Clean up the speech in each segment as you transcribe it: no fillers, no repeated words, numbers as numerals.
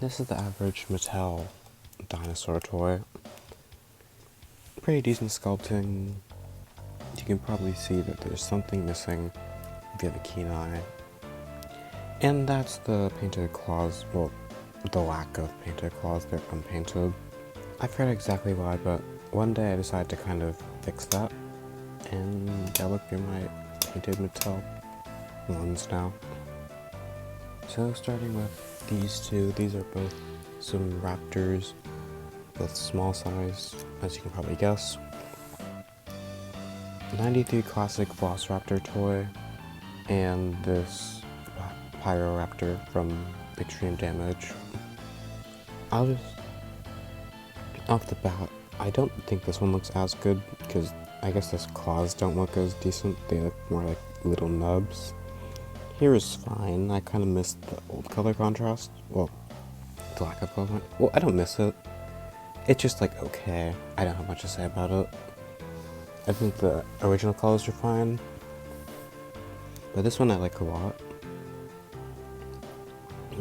This is the average Mattel dinosaur toy. Pretty decent sculpting. You can probably see that there's something missing if you have a keen eye. And that's the painted claws, well, the lack of painted claws, they're unpainted. I forget exactly why, but one day I decided to kind of fix that. And I look at my painted Mattel ones now. So starting with these two, these are both some raptors, both small size, as you can probably guess. 93 classic Velociraptor toy, and this Pyroraptor from Extreme Damage. I'll just, off the bat, I don't think this one looks as good, because I guess those claws don't look as decent, they look more like little nubs. Here is fine, I kind of missed the old color contrast, well, the lack of color, well, I don't miss it. It's just like, okay, I don't have much to say about it. I think the original colors are fine, but this one I like a lot.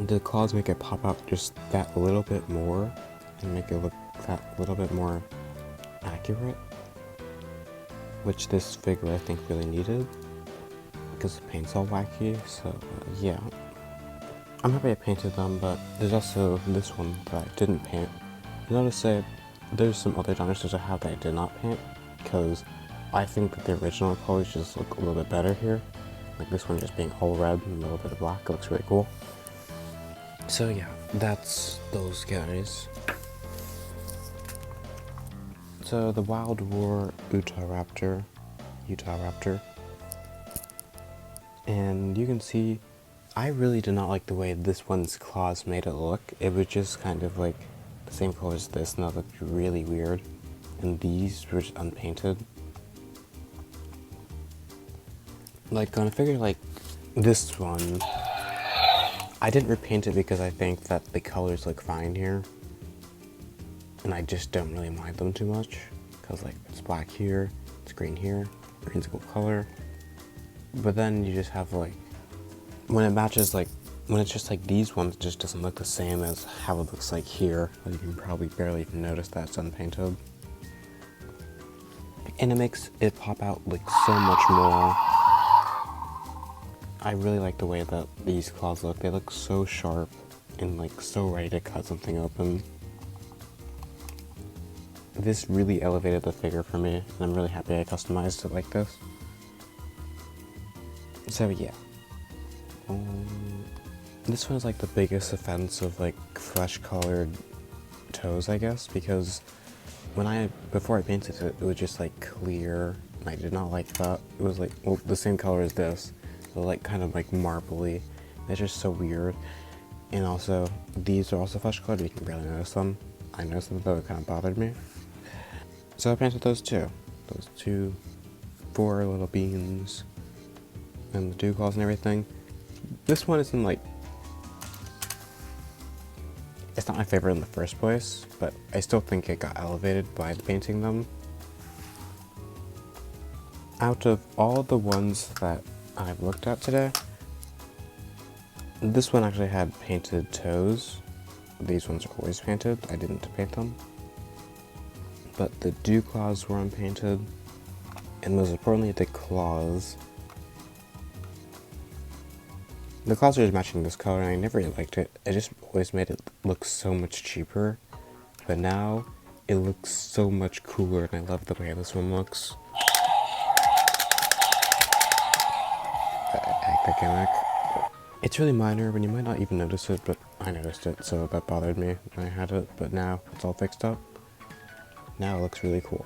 The claws make it pop out just that little bit more, and make it look that little bit more accurate, which this figure I think really needed, because the paint's all wacky, so yeah. I'm happy I painted them, but there's also this one that I didn't paint. You notice that there's some other dinosaurs I have that I did not paint, because I think that the original colors just look a little bit better here. Like this one just being all red and a little bit of black, it looks really cool. So yeah, that's those guys. So the Wild War Utah Raptor. And you can see, I really did not like the way this one's claws made it look. It was just kind of like the same color as this, and that looked really weird. And these were just unpainted. Like on a figure like this one, I didn't repaint it because I think that the colors look fine here. And I just don't really mind them too much. Because like it's black here, it's green here, green's a cool color. But then you just have like, when it matches like, when it's just like these ones, it just doesn't look the same as how it looks like here. You can probably barely even notice that it's unpainted. And it makes it pop out like so much more. I really like the way that these claws look. They look so sharp and like so ready to cut something open. This really elevated the figure for me, and I'm really happy I customized it like this. So yeah. This one is like the biggest offense of like flesh colored toes, I guess, because before I painted it, it was just like clear, and I did not like that. It was like, well, the same color as this, but like kind of like marbly. It's just so weird. And also, these are also flesh colored, you can barely notice them. I noticed them, though it kind of bothered me. So I painted those two. Those two 4 little beans, and the dew claws and everything. This one isn't like, it's not my favorite in the first place, but I still think it got elevated by painting them. Out of all the ones that I've looked at today, this one actually had painted toes. These ones are always painted, I didn't paint them. But the dew claws were unpainted, and most importantly the claws. The claws are just matching this color, and I never really liked it. It just always made it look so much cheaper. But now, it looks so much cooler, and I love the way this one looks. The gimmick. It's really minor, and you might not even notice it, but I noticed it, so that bothered me when I had it. But now, it's all fixed up. Now it looks really cool.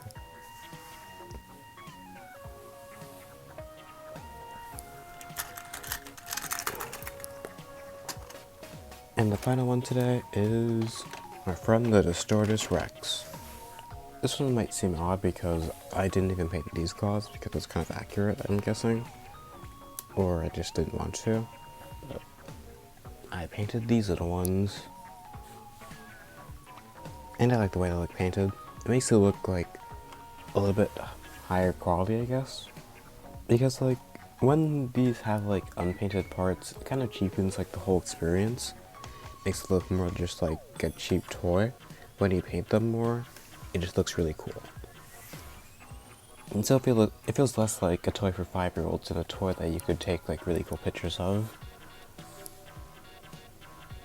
And the final one today is my friend the Distortus Rex. This one might seem odd because I didn't even paint these claws because it's kind of accurate, I'm guessing. Or I just didn't want to. But I painted these little ones. And I like the way they look painted. It makes it look like a little bit higher quality, I guess. Because like, when these have like unpainted parts, it kind of cheapens like the whole experience. makes it look more just like a cheap toy. When you paint them more, it just looks really cool. And so it feels less like a toy for 5-year-olds and a toy that you could take like really cool pictures of.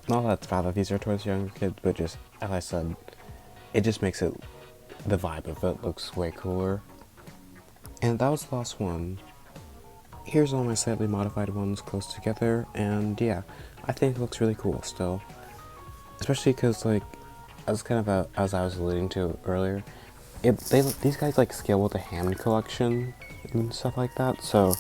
Not that it's bad that these are toys for younger kids, but just, as I said, it just makes it, the vibe of it looks way cooler. And that was the last one. Here's all my slightly modified ones close together, and yeah, I think it looks really cool still. Especially because, like, as I was alluding to earlier, these guys like scale with a hand collection and stuff like that, so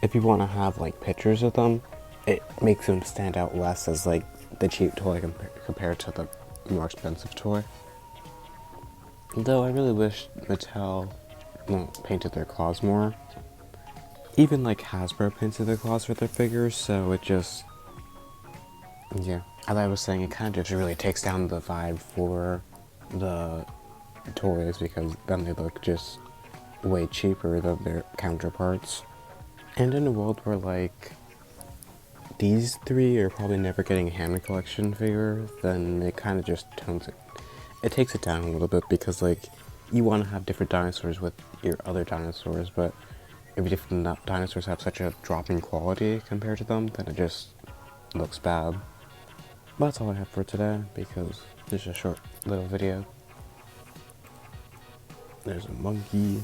if you want to have like pictures of them, it makes them stand out less as like the cheap toy compared to the more expensive toy. Though I really wish Mattel painted their claws more. Even like Hasbro painted their claws for their figures, so it just, yeah. As I was saying, it kind of just really takes down the vibe for the toys because then they look just way cheaper than their counterparts. And in a world where like these three are probably never getting a hand collection figure, then it kind of just tones it. It takes it down a little bit because like you want to have different dinosaurs with your other dinosaurs, but if different dinosaurs have such a drop in quality compared to them, then it just looks bad. But that's all I have for today because this is a short little video. There's a monkey.